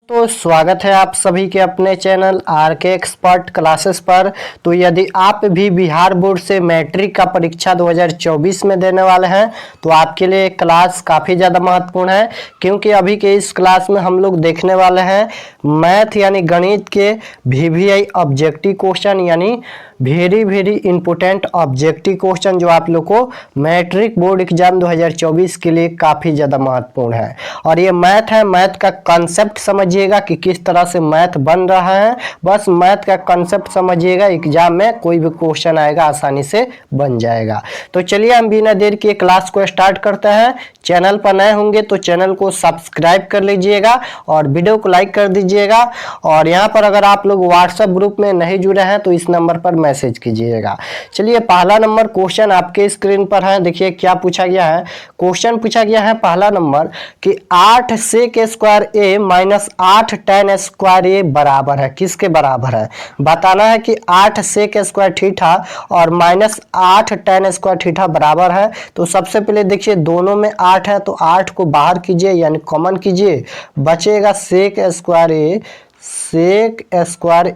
तो स्वागत है आप सभी के अपने चैनल आर के एक्सपर्ट क्लासेस पर। तो यदि आप भी बिहार बोर्ड से मैट्रिक का परीक्षा 2024 में देने वाले हैं तो आपके लिए क्लास काफ़ी ज़्यादा महत्वपूर्ण है, क्योंकि अभी के इस क्लास में हम लोग देखने वाले हैं मैथ यानी गणित के VVI ऑब्जेक्टिव क्वेश्चन, यानी वेरी इंपॉर्टेंट ऑब्जेक्टिव क्वेश्चन जो आप लोग को मैट्रिक बोर्ड एग्जाम 2024 के लिए काफ़ी ज़्यादा महत्वपूर्ण है। और ये मैथ है, मैथ का कॉन्सेप्ट समझिएगा कि किस तरह से मैथ बन रहा है। बस मैथ का कॉन्सेप्ट समझिएगा, एग्जाम में कोई भी क्वेश्चन आएगा आसानी से बन जाएगा। तो चलिए हम बिना देर के क्लास को स्टार्ट करते हैं। चैनल पर नए होंगे तो चैनल को सब्सक्राइब कर लीजिएगा और वीडियो को लाइक कर दीजिएगा। और यहाँ पर अगर आप लोग व्हाट्सएप ग्रुप में नहीं जुड़े हैं तो इस नंबर पर मैसेज कीजिएगा। चलिए पहला नंबर क्वेश्चन आपके स्क्रीन पर है, देखिए क्या पूछा गया है। क्वेश्चन पूछा गया है पहला नंबर कि 8 sec स्क्वायर ए माइनस 8 tan स्क्वायर ए बराबर है, किसके बराबर है बताना है कि 8 sec स्क्वायर थीटा और माइनस 8 tan स्क्वायर थीटा बराबर है। तो सबसे पहले देखिए दोनों में 8 है तो 8 को बाहर कीजिए यानी कॉमन कीजिए, बचेगा sec स्क्वायर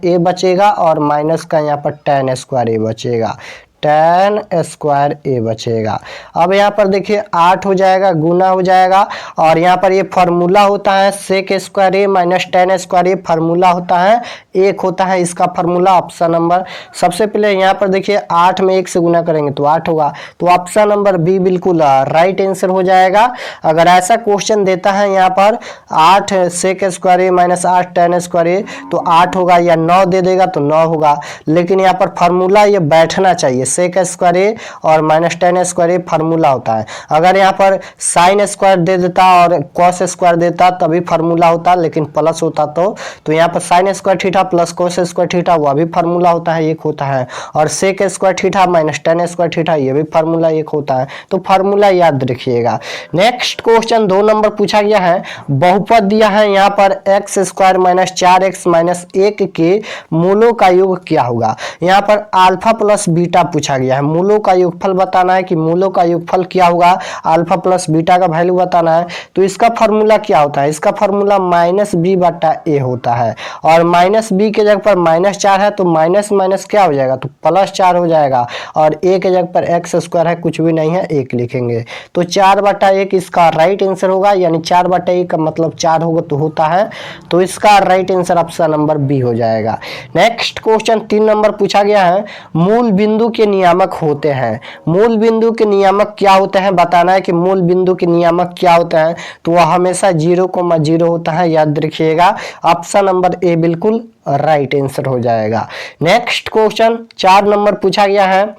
ए बचेगा और माइनस का यहाँ पर tan स्क्वायर ए बचेगा, tan स्क्वायर ए बचेगा। अब यहाँ पर देखिए 8 हो जाएगा, गुना हो जाएगा और यहाँ पर ये फार्मूला होता है sec स्क्वायर ए माइनस tan स्क्वायर ए, फार्मूला होता है 1 होता है इसका फार्मूला। ऑप्शन नंबर सबसे पहले यहाँ पर देखिए 8 में 1 से गुना करेंगे तो 8 होगा, तो ऑप्शन नंबर बी बिल्कुल राइट आंसर हो जाएगा। अगर ऐसा क्वेश्चन देता है यहाँ पर 8 sec स्क्वायर ए माइनस 8 tan स्क्वायर ए तो 8 होगा, या 9 दे देगा तो 9 होगा, लेकिन यहाँ पर फार्मूला ये बैठना चाहिए। sec स्क्वायर ए और माइनस tan स्क्वायर ए फार्मूला होता है। अगर यहाँ पर sin स्क्वायर दे देता और cos स्क्वायर देता तभी फार्मूला होता, लेकिन प्लस होता तो यहाँ पर sin square theta plus cos square theta वह भी फार्मूला होता है, एक होता है। और sec square theta minus tan square theta ये भी फार्मूला एक होता है, तो फार्मूला याद रखिएगा। नेक्स्ट क्वेश्चन 2 नंबर पूछा गया है, बहुपद दिया है यहाँ पर x square minus 4x minus 1 के मूलों का योग क्या होगा। यहाँ पर अल्फा प्लस बीटा पूछा गया है, मूलों का योगफल बताना है कि मूलों का योगफल क्या होगा, अल्फा प्लस बीटा का वैल्यू बताना है। तो इसका फार्मूला क्या होता है, इसका फार्मूला माइनस बी बटा ए होता है, और माइनस बी के जगह पर माइनस 4 है तो माइनस माइनस क्या हो जाएगा तो प्लस 4 हो जाएगा, और ए के जगह पर एक्स स्क्वायर है कुछ भी नहीं है 1 लिखेंगे, तो 4 बटा 1 इसका राइट आंसर होगा, यानी 4 बटा 1 का मतलब 4 होगा तो होता है, तो इसका right answer option number B हो जाएगा। नेक्स्ट क्वेश्चन 3 नंबर पूछा गया है, मूल बिंदु के नियामक होते हैं, मूल बिंदु के नियामक क्या होते हैं बताना है कि मूल बिंदु के नियामक क्या होते हैं। तो वह हमेशा 0,0 होता है, याद रखिएगा। ऑप्शन नंबर ए बिल्कुल राइट आंसर हो जाएगा। नेक्स्ट क्वेश्चन 4 नंबर पूछा गया है,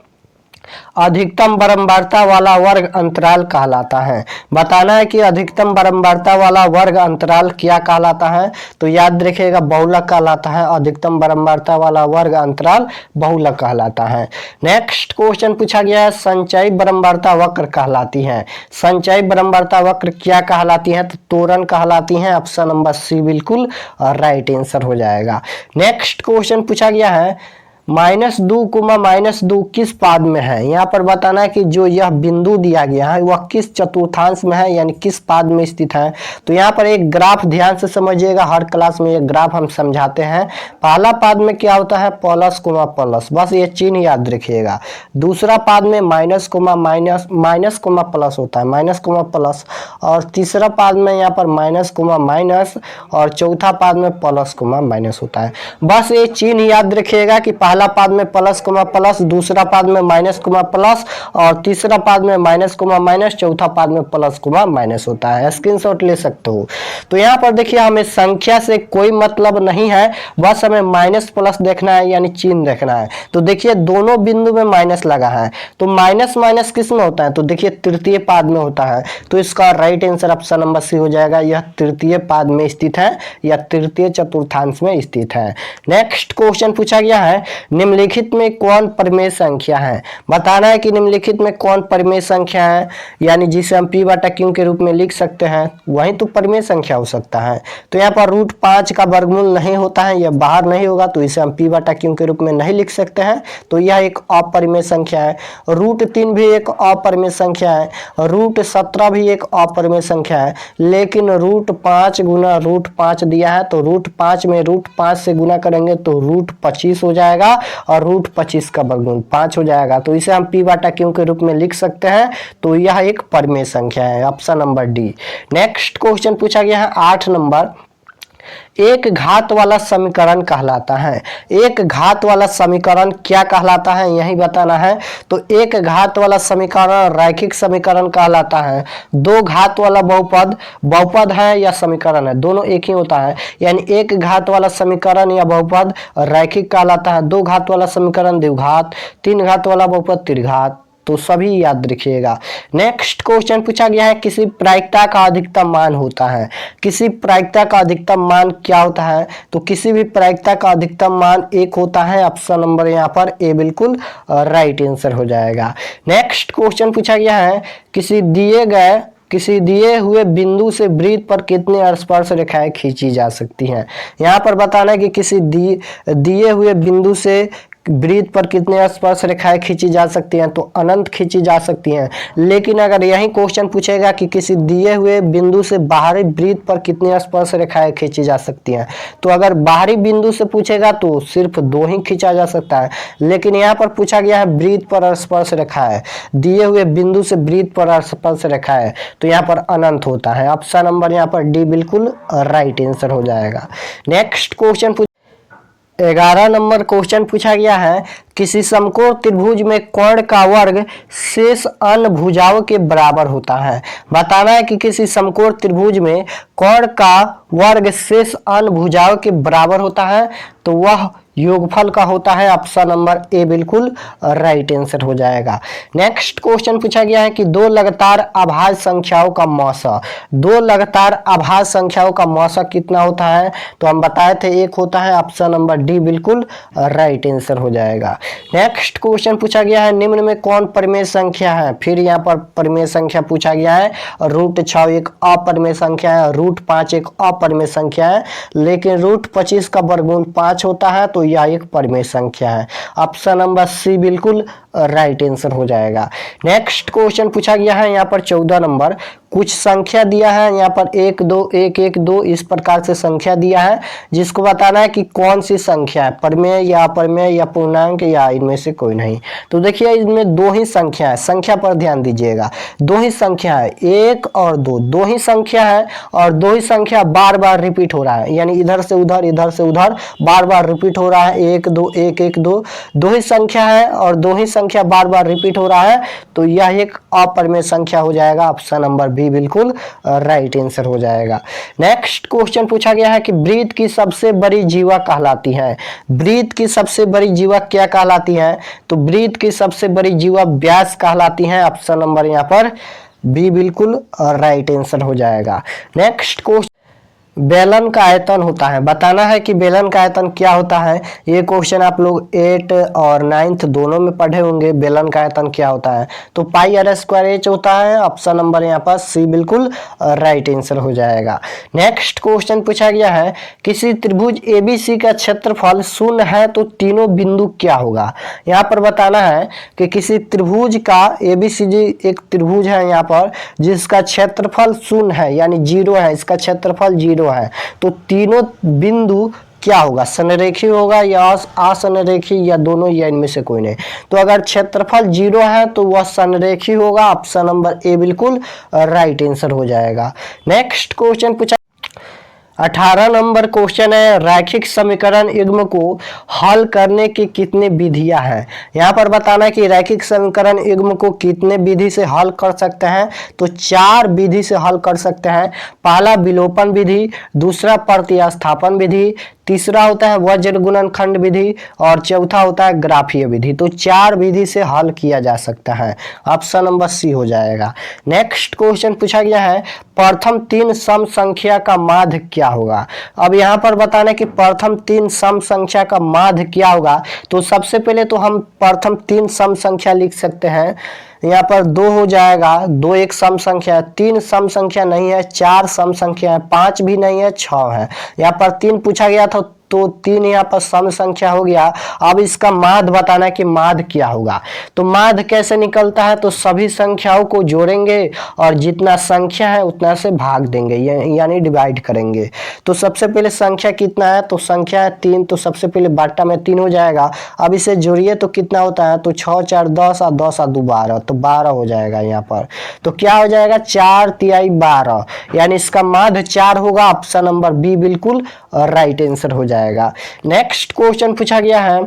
अधिकतम बारंबारता वाला वर्ग अंतराल कहलाता है, बताना है कि अधिकतम बारंबारता वाला वर्ग अंतराल क्या कहलाता है। तो याद रखिएगा बहुलक कहलाता है, अधिकतम बारंबारता वाला वर्ग अंतराल बहुलक कहलाता है। नेक्स्ट क्वेश्चन पूछा गया है, संचयी बारंबारता वक्र कहलाती है, संचयी बारंबारता वक्र क्या कहलाती है तो त्वरण कहलाती है। ऑप्शन नंबर सी बिल्कुल राइट आंसर हो जाएगा। नेक्स्ट क्वेश्चन पूछा गया है, -2, किस पाद में है। यहाँ पर बताना है कि जो यह बिंदु दिया गया है वह किस चतुर्थांश में है, यानी किस पाद में स्थित है। तो यहाँ पर एक ग्राफ ध्यान से समझिएगा, हर क्लास में एक ग्राफ हम समझाते हैं। पहला पाद में क्या होता है प्लस कोमा प्लस, बस ये चिन्ह याद रखिएगा। दूसरा पाद में माइनस कोमा प्लस होता है, माइनस कोमा प्लस, और तीसरा पाद में यहाँ पर माइनस कोमा माइनस, और चौथा पाद में प्लस कोमा माइनस होता है। बस ये चिन्ह याद रखिएगा कि पहला पाद में प्लस कोमा प्लस, दूसरा पाद में माइनस कोमा प्लस, और तीसरा पाद में माइनस कोमा माइनस, चौथा पाद में प्लस कोमा माइनस होता है। स्क्रीनशॉट ले सकते हो। तो यहाँ पर देखिए हमें संख्या से कोई मतलब नहीं है, बस हमें माइनस प्लस देखना है, यानी चिन्ह देखना है। तो देखिए दोनों बिंदु में माइनस लगा है, तो माइनस माइनस किस में होता है तो देखिए तृतीय पाद में होता है, तो इसका right answer option number C हो जाएगा। यह तृतीय पाद में स्थित है या तृतीय चतुर्थांश में स्थित है। नेक्स्ट क्वेश्चन पूछा गया है, निम्नलिखित में कौन परिमेय संख्या है? बताना है कि निम्नलिखित में कौन परिमेय संख्या है, यानी जिसे हम p बटा q के रूप में लिख सकते हैं, वही तो परिमेय संख्या हो सकता है। तो यहाँ पर √5 का वर्गमूल नहीं होता है, यह बाहर नहीं होगा, तो इसे हम p बटा q के रूप में नहीं लिख सकते हैं, तो यह एक अपरिमेय संख्या है। √3 भी एक अपरिमेय संख्या है, √17 भी एक अपरिमेय संख्या है, लेकिन √5 गुना √5 दिया है, तो √5 में √5 से गुना करेंगे तो √25 हो जाएगा और √25 का वर्गमूल 5 हो जाएगा, तो इसे हम p बटा q के रूप में लिख सकते हैं। तो यह एक परिमेय संख्या है, option number D. Next question पूछा गया है 8 नंबर, एक घात वाला समीकरण कहलाता है। एक घात वाला समीकरण क्या कहलाता है, यही बताना है। तो एक घात वाला समीकरण रैखिक समीकरण कहलाता है। दो घात वाला बहुपद बहुपद है या समीकरण है, दोनों एक ही होता है, यानी एक घात वाला समीकरण या बहुपद रैखिक कहलाता है। दो घात वाला समीकरण द्विघात, तीन घात वाला बहुपद त्रिघात, तो सभी याद रखिएगा। नेक्स्ट क्वेश्चन पूछा गया है, किसी प्रायिकता का अधिकतम मान होता है। किसी प्रायिकता का अधिकतम मान क्या होता है? तो किसी भी प्रायिकता का अधिकतम मान 1 होता है। ऑप्शन नंबर यहाँ पर ए बिल्कुल राइट आंसर हो जाएगा। नेक्स्ट क्वेश्चन पूछा गया है, किसी दिए हुए बिंदु से वृत्त पर कितने स्पर्श रेखाएं खींची जा सकती हैं। यहाँ पर बताना है कि किसी दिए हुए बिंदु से वृत्त पर कितने स्पर्श रेखाएं खींची जा सकती हैं, तो अनंत खींची जा सकती हैं। लेकिन अगर यही क्वेश्चन पूछेगा कि किसी दिए हुए बिंदु से बाहरी वृत्त पर कितने स्पर्श रेखाएं खींची जा सकती हैं, तो अगर बाहरी बिंदु से पूछेगा तो सिर्फ 2 ही खींचा जा सकता है। लेकिन यहाँ पर पूछा गया है वृत्त पर स्पर्श रेखा है, दिए हुए बिंदु से वृत्त पर स्पर्श रेखा है, तो यहाँ पर अनंत होता है। ऑप्शन नंबर यहाँ पर डी बिल्कुल राइट आंसर हो जाएगा। नेक्स्ट क्वेश्चन 11 नंबर क्वेश्चन पूछा गया है, किसी समकोण त्रिभुज में कोण का वर्ग शेष अन्य भुजाओं के बराबर होता है। बताना है कि किसी समकोण त्रिभुज में कोण का वर्ग शेष अन्य भुजाओं के बराबर होता है, तो वह योगफल का होता है। ऑप्शन नंबर ए बिल्कुल राइट आंसर हो जाएगा। नेक्स्ट क्वेश्चन पूछा गया है कि दो लगातार अभाज्य संख्याओं का मौसा, दो लगातार अभाज्य संख्याओं का मौसा कितना होता है, तो हम बताए थे 1 होता है। ऑप्शन नंबर डी बिल्कुल राइट आंसर हो जाएगा। नेक्स्ट क्वेश्चन पूछा गया है, निम्न में कौन परिमेय संख्या है। फिर यहाँ पर परिमेय संख्या पूछा गया है, √6 एक अपरिमेय संख्या है, √5 एक अपरिमेय संख्या है, लेकिन √25 का वर्गमूल 5 होता है, तो यह एक परिमेय संख्या है। ऑप्शन नंबर सी बिल्कुल राइट आंसर हो जाएगा। नेक्स्ट क्वेश्चन पूछा गया है यहाँ पर 14 नंबर, कुछ संख्या दिया है यहाँ पर 1 2 1 1 2 इस प्रकार से संख्या दिया है, जिसको बताना है कि कौन सी संख्या है, परिमेय या अपरिमेय या पूर्णांक या इनमें से कोई नहीं। तो देखिए इसमें 2 ही संख्या है, संख्या पर ध्यान दीजिएगा, 2 ही संख्या है, 1 और 2, 2 ही संख्या है और 2 ही संख्या बार बार रिपीट हो रहा है, यानी इधर से उधर बार बार रिपीट हो रहा है। 1 2 1 1 2, 2 ही संख्या है और 2 ही संख्या बार बार रिपीट हो रहा है, तो यह एक अपरिमेय संख्या हो जाएगा। ऑप्शन नंबर बी बिल्कुल राइट आंसर हो जाएगा। नेक्स्ट क्वेश्चन पूछा गया है कि वृत्त की सबसे बड़ी जीवा कहलाती है। वृत्त की सबसे बड़ी जीवा क्या कहलाती है, तो वृत्त की सबसे बड़ी जीवा व्यास कहलाती है। ऑप्शन नंबर यहाँ पर बी बिल्कुल राइट आंसर हो जाएगा। नेक्स्ट क्वेश्चन, बेलन का आयतन होता है। बताना है कि बेलन का आयतन क्या होता है। ये क्वेश्चन आप लोग 8 और 9th दोनों में पढ़े होंगे। बेलन का आयतन क्या होता है, तो πr² होता है। ऑप्शन नंबर यहाँ पर सी बिल्कुल राइट आंसर हो जाएगा। नेक्स्ट क्वेश्चन पूछा गया है, किसी त्रिभुज ABC का क्षेत्रफल 0 है तो तीनों बिंदु क्या होगा। यहाँ पर बताना है कि किसी त्रिभुज का ABCD एक त्रिभुज है यहाँ पर, जिसका क्षेत्रफल 0 है यानी 0 है, इसका क्षेत्रफल 0 है, तो तीनों बिंदु क्या होगा, संरेखी होगा या असंरेखी या दोनों या इनमें से कोई नहीं। तो अगर क्षेत्रफल 0 है तो वह संरेखी होगा। ऑप्शन नंबर ए बिल्कुल राइट आंसर हो जाएगा। नेक्स्ट क्वेश्चन पूछा 18 नंबर क्वेश्चन है, रैखिक समीकरण युग्म को हल करने की कितने विधियां हैं। यहाँ पर बताना है कि रैखिक समीकरण युग्म को कितने विधि से हल कर सकते हैं, तो 4 विधि से हल कर सकते हैं। पहला विलोपन विधि, दूसरा प्रतिस्थापन विधि, तीसरा होता है वज्र गुणनखंड विधि और चौथा होता है ग्राफीय विधि। तो 4 विधि से हल किया जा सकता है। ऑप्शन नंबर सी हो जाएगा। नेक्स्ट क्वेश्चन पूछा गया है प्रथम 3 सम संख्या का माध्य क्या होगा। अब यहाँ पर बताना है कि प्रथम 3 सम संख्या का माध्य क्या होगा। तो सबसे पहले तो हम प्रथम 3 सम संख्या लिख सकते हैं। यहाँ पर 2 हो जाएगा, 2 एक सम संख्या है, 3 सम संख्या नहीं है, 4 सम संख्या है, 5 भी नहीं है, 6 है। यहाँ पर 3 पूछा गया था तो 3 यहाँ पर सम संख्या हो गया। अब इसका माध्य बताना है कि माध्य क्या होगा। तो माध्य कैसे निकलता है, तो सभी संख्याओं को जोड़ेंगे और जितना संख्या है उतना से भाग देंगे, यानी डिवाइड करेंगे। तो सबसे पहले संख्या कितना है, तो संख्या है 3, तो सबसे पहले बाटा में 3 हो जाएगा। अब इसे जोड़िए तो कितना होता है, तो 6 4 10 और 10 और 2 12, तो 12 हो जाएगा यहाँ पर। तो क्या हो जाएगा 4 तिहाई 12, यानी इसका माध्य 4 होगा। ऑप्शन नंबर बी बिल्कुल राइट आंसर हो जाएगा। नेक्स्ट क्वेश्चन पूछा गया है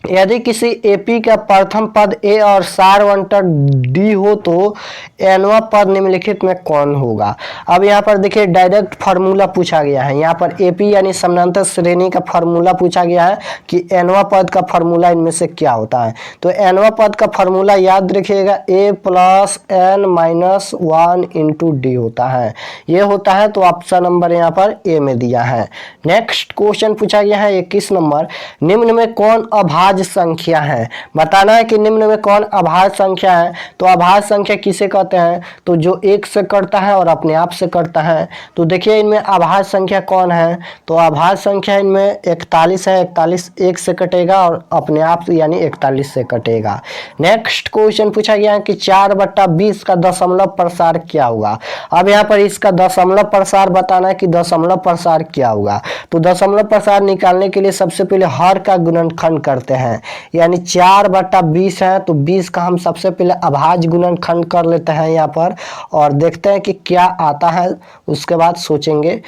यदि किसी एपी का प्रथम पद ए और सारवंटर डी हो तो एनवा पद निम्नलिखित में कौन होगा। अब यहाँ पर देखिए डायरेक्ट फार्मूला पूछा गया है। यहाँ पर एपी यानी समानांतर श्रेणी का फार्मूला पूछा गया है कि एनवा पद का फार्मूला इनमें से क्या होता है। तो एनवा पद का फार्मूला याद रखिएगा A plus N minus 1 into D होता है, ये होता है। तो ऑप्शन नंबर यहाँ पर ए में दिया है। नेक्स्ट क्वेश्चन पूछा गया है 21 नंबर निम्न में कौन अभाज्य संख्या है। बताना है कि निम्न में कौन अभाज्य संख्या है। तो अभाज्य संख्या किसे कहते हैं, तो जो 1 से कटता है और अपने आप से कटता है। तो देखिए इनमें अभाज्य संख्या कौन है, तो अभाज्य संख्या इनमें 41 है। 41 1 से कटेगा और अपने आप यानी 41 से कटेगा। नेक्स्ट क्वेश्चन पूछा गया है कि 4/20 का दशमलव प्रसार क्या होगा। अब यहाँ पर इसका दशमलव प्रसार बताना है कि दशमलव प्रसार क्या होगा। तो दशमलव प्रसार निकालने के लिए सबसे पहले हर का गुणनखंड करते हैं, यानी 4/20 है तो 20 का हम सबसे पहले अभाज्य गुणनखंड कर लेते हैं यहाँ पर और देखते हैं कि क्या आता है, उसके बाद सोचेंगे।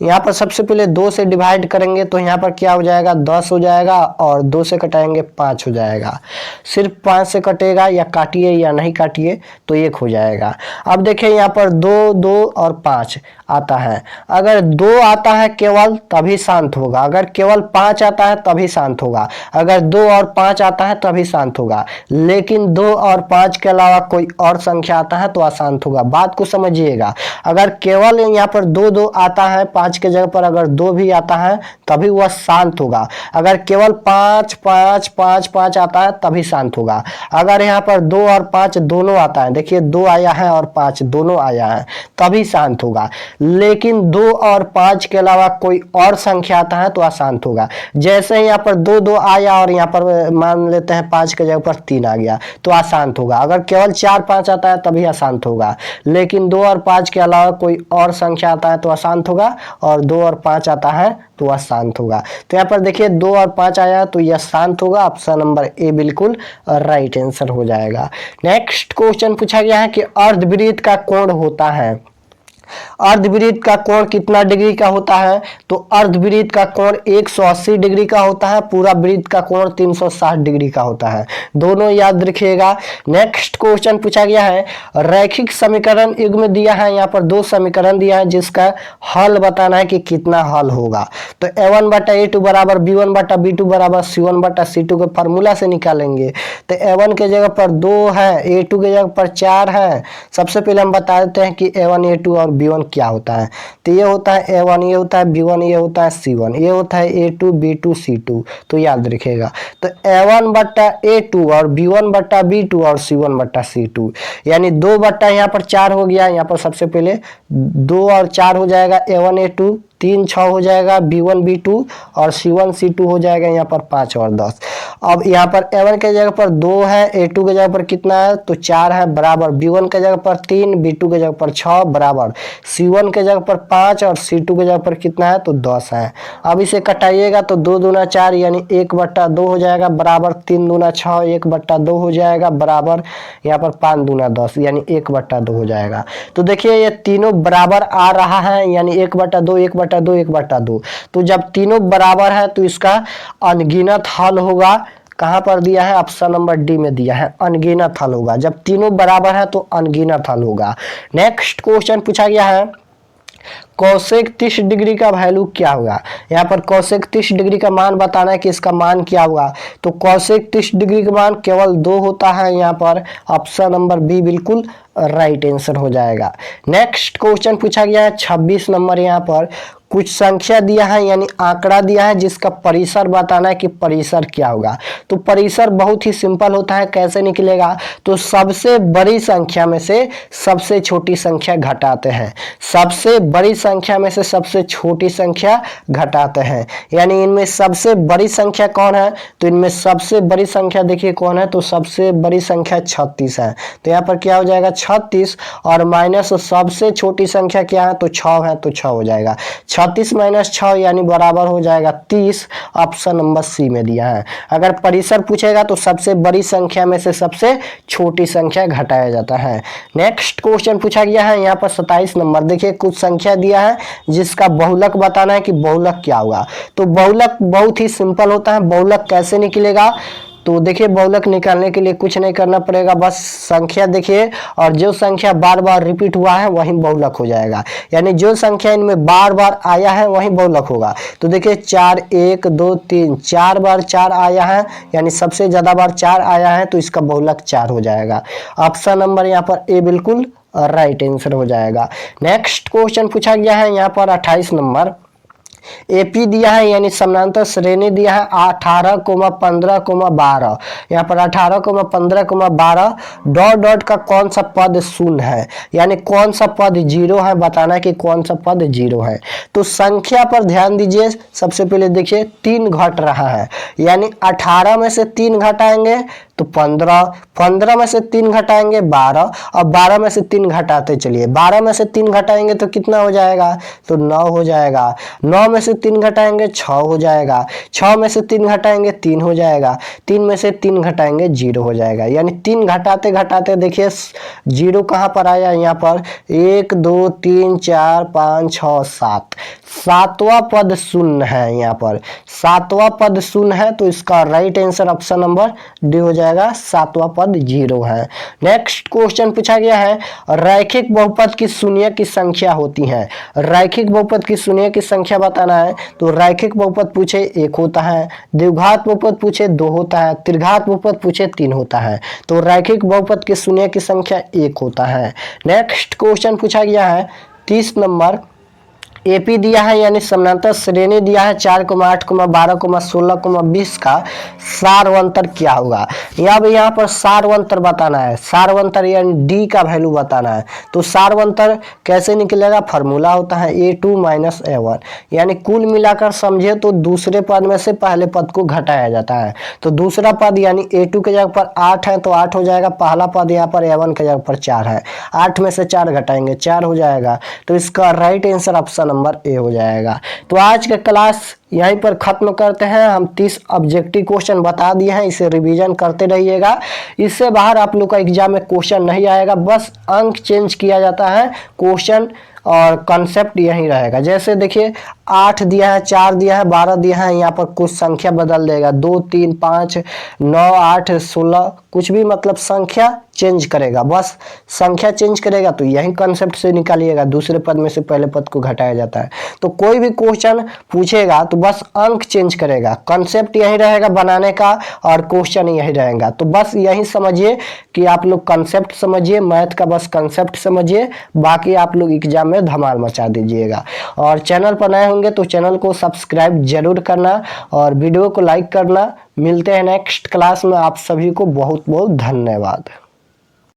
यहाँ पर सबसे पहले 2 से डिवाइड करेंगे तो यहाँ पर क्या हो जाएगा 10 हो जाएगा और 2 से कटाएंगे 5 हो जाएगा। सिर्फ 5 से कटेगा, या काटिए या नहीं काटिए तो 1 हो जाएगा। अब देखिए यहाँ पर 2 2 और 5 आता है। अगर 2 आता है केवल तभी शांत होगा, अगर केवल 5 आता है तभी शांत होगा, अगर 2 और 5 आता है तभी शांत होगा। लेकिन 2 और 5 के अलावा कोई और संख्या आता है तो अशांत होगा। बात को समझिएगा, अगर केवल यहाँ पर 2 2 आता है 5 के जगह पर अगर 2 भी आता है तभी वह शांत होगा। अगर केवल 5 5 5 5 आता है तभी शांत होगा। अगर यहाँ पर 2 और 5 दोनों आता है, देखिए 2 आया है और 5 दोनों आया है, तभी शांत होगा। लेकिन 2 और 5 के अलावा कोई और संख्या आता है तो अशांत होगा। जैसे ही यहाँ पर 2 2 आया और यहाँ पर मान लेते हैं 5 के जगह पर 3 आ गया तो अशांत होगा। अगर केवल 4 5 आता है तभी अशांत होगा, लेकिन 2 और 5 के अलावा कोई और संख्या आता है तो अशांत होगा, और 2 और 5 आता है तो वह शांत होगा। तो यहाँ पर देखिए 2 और 5 आया तो यह शांत होगा। ऑप्शन नंबर ए बिल्कुल राइट आंसर हो जाएगा। नेक्स्ट क्वेश्चन पूछा गया है कि अर्धवृत्त का कोण होता है। अर्धवृत्त का कोण कितना डिग्री का होता है, तो अर्धवृत्त का कोण 180 डिग्री का होता है, पूरा वृत्त का कोण 360 डिग्री का होता है, दोनों याद रखिएगा। नेक्स्ट क्वेश्चन पूछा गया है रैखिक समीकरण युग्म दिया है, यहाँ पर 2 समीकरण दिया है जिसका हल बताना है कि कितना हल होगा। तो a1/a2 बराबर b1/b2 बराबर c1/c2 के फार्मूला से निकालेंगे। तो a1 के जगह पर 2 है, a2 के जगह पर 4 है। सबसे पहले हम बता देते हैं कि a1 a2 और b1 क्या होता है। तो ये होता है a1, ये होता है b1, ये होता है c1, ये होता है a2 b2 c2, तो याद रखिएगा। तो a1/a2 और b1/b2 और c1/c2, यानी 2 यहाँ पर 4 हो गया। यहाँ पर सबसे पहले 2 और 4 हो जाएगा, a1 a2 3 6 हो जाएगा, b1 b2 और c1 c2 हो जाएगा यहाँ पर 5 और 10। अब यहाँ पर a1 के जगह पर 2 है, a2 के जगह पर कितना है तो 4 है, बराबर b1 के जगह पर 3, b2 के जगह पर 6, बराबर c1 के जगह पर 5 और c2 के जगह पर कितना है तो 10 है। अब इसे कटाइएगा तो 2 दूना 4 यानी 1/2 हो जाएगा, बराबर 3 दूना 6 1/2 हो जाएगा, बराबर यहाँ पर 5 दूना 10 यानी 1/2 हो जाएगा। तो देखिए ये तीनों बराबर आ रहा है, यानी 1/2 1/2 1/2। तो जब तीनों बराबर है तो इसका अनगिनत हल होगा। कहां पर दिया है, ऑप्शन नंबर डी में दिया है, अनगिनत हल होगा। जब तीनों बराबर है तो अनगिनत हल होगा। नेक्स्ट क्वेश्चन पूछा गया है कोसेक 30 डिग्री का वैल्यू क्या होगा। यहाँ पर कोसेक 30 डिग्री का मान बताना है कि इसका मान क्या होगा। तो कोसेक 30 डिग्री का मान केवल 2 होता है। यहाँ पर ऑप्शन नंबर बी बिल्कुल राइट आंसर हो जाएगा। नेक्स्ट क्वेश्चन पूछा गया है 26 नंबर। यहाँ पर कुछ संख्या दिया है यानी आंकड़ा दिया है जिसका परिसर बताना है कि परिसर क्या होगा। तो परिसर बहुत ही सिंपल होता है, कैसे निकलेगा। तो सबसे बड़ी संख्या में से सबसे छोटी संख्या घटाते हैं, सबसे बड़ी संख्या में से सबसे छोटी संख्या घटाते हैं। यानी इनमें सबसे बड़ी संख्या कौन है, तो इनमें सबसे बड़ी संख्या देखिए कौन है, तो सबसे बड़ी संख्या 36 है। तो यहाँ पर क्या हो जाएगा 36 और माइनस सबसे छोटी संख्या क्या है, तो 6 है, तो 6 हो जाएगा। 36 माइनस 6 यानी बराबर हो जाएगा 30। ऑप्शन नंबर सी में दिया है। अगर परिसर पूछेगा तो सबसे बड़ी संख्या में से सबसे छोटी संख्या घटाया जाता है। नेक्स्ट क्वेश्चन पूछा गया है यहाँ पर 27 नंबर। देखिए कुछ संख्या दिया है जिसका बहुलक बताना है कि बहुलक क्या होगा। तो बहुलक बहुत ही सिंपल होता है। बहुलक कैसे निकलेगा, तो देखिए बहुलक निकालने के लिए कुछ नहीं करना पड़ेगा, बस संख्या देखिए और जो संख्या बार बार रिपीट हुआ है वही बहुलक हो जाएगा। यानी जो संख्या इनमें बार बार आया है वही बहुलक होगा। तो देखिए 4 1 2 3 4 बार 4 आया है, यानी सबसे ज्यादा बार 4 आया है, तो इसका बहुलक 4 हो जाएगा। ऑप्शन नंबर यहाँ पर ए बिल्कुल राइट आंसर हो जाएगा। नेक्स्ट क्वेश्चन पूछा गया है यहाँ पर 28 नंबर। एपी दिया है यानी समानांतर श्रेणी दिया है 18, 15, 12। यहाँ पर 18, 15, 12 डॉट डॉट का कौन सा पद शून्य है, यानी कौन सा पद 0 है, बताना कि कौन सा पद 0 है। तो संख्या पर ध्यान दीजिए। सबसे पहले देखिए 3 घट रहा है, यानी 18 में से 3 घटाएंगे तो 15, 15 में से 3 घटाएंगे 12 और 12 में से 3 घटाते चलिए। 12 में से 3 घटाएंगे तो कितना हो जाएगा, तो 9 हो जाएगा। 9 में से 3 घटाएंगे 6 हो जाएगा। 6 में से 3 घटाएंगे 3 हो जाएगा। 3 में से 3 घटाएंगे 0 हो जाएगा। यानी 3 घटाते घटाते देखिए 0 कहाँ पर आया, यहाँ पर 1 2 3 4 5 6 7, सातवां पद शून्य है। यहाँ पर सातवां पद शून्य है, तो इसका right answer option number D हो जाएगा। सातवां पद 0 है। नेक्स्ट क्वेश्चन पूछा गया है रैखिक बहुपद की शून्य की संख्या होती है। रैखिक बहुपद की शून्य की संख्या बताना है। तो रैखिक बहुपद पूछे 1 होता है, द्विघात बहुपद पूछे 2 होता है, त्रिघात बहुपद पूछे 3 होता है। तो रैखिक बहुपद की शून्य की संख्या 1 होता है। नेक्स्ट क्वेश्चन पूछा गया है 30 नंबर। एपी दिया है यानी समानांतर श्रेणी दिया है 4, 8, 12, 16, 20 का सारवंतर क्या होगा। यहाँ पर सारवंतर बताना है। सारवंतर यानी डी का वैल्यू बताना है। तो सारवंतर कैसे निकलेगा, फार्मूला होता है A2 माइनस A1। यानी कुल मिलाकर समझे तो दूसरे पद में से पहले पद को घटाया जाता है। तो दूसरा पद यानी A2 के जगह पर 8 है तो 8 हो जाएगा। पहला पद यहाँ पर A1 के जगह पर 4 है। 8 में से 4 घटाएंगे 4 हो जाएगा। तो इसका right answer option number A हो जाएगा। तो आज का क्लास यहीं पर खत्म करते हैं। हम 30 ऑब्जेक्टिव क्वेश्चन बता दिए हैं, इसे रिवीजन करते रहिएगा। इससे बाहर आप लोग का एग्जाम में क्वेश्चन नहीं आएगा, बस अंक चेंज किया जाता है, क्वेश्चन और कॉन्सेप्ट यही रहेगा। जैसे देखिए 8 दिया है, 4 दिया है, 12 दिया है, यहाँ पर कुछ संख्या बदल देगा 2 3 5 9 8 16 कुछ भी, मतलब संख्या चेंज करेगा, बस संख्या चेंज करेगा। तो यही कॉन्सेप्ट से निकालिएगा, दूसरे पद में से पहले पद को घटाया जाता है। तो कोई भी क्वेश्चन पूछेगा तो बस अंक चेंज करेगा, कॉन्सेप्ट यही रहेगा बनाने का और क्वेश्चन यही रहेगा। तो बस यही समझिए कि आप लोग कॉन्सेप्ट समझिए, मैथ का बस कॉन्सेप्ट समझिए, बाकी आप लोग एग्जाम में धमाल मचा दीजिएगा। और चैनल पर नए होंगे तो चैनल को सब्सक्राइब जरूर करना और वीडियो को लाइक करना। मिलते हैं नेक्स्ट क्लास में। आप सभी को बहुत बहुत धन्यवाद।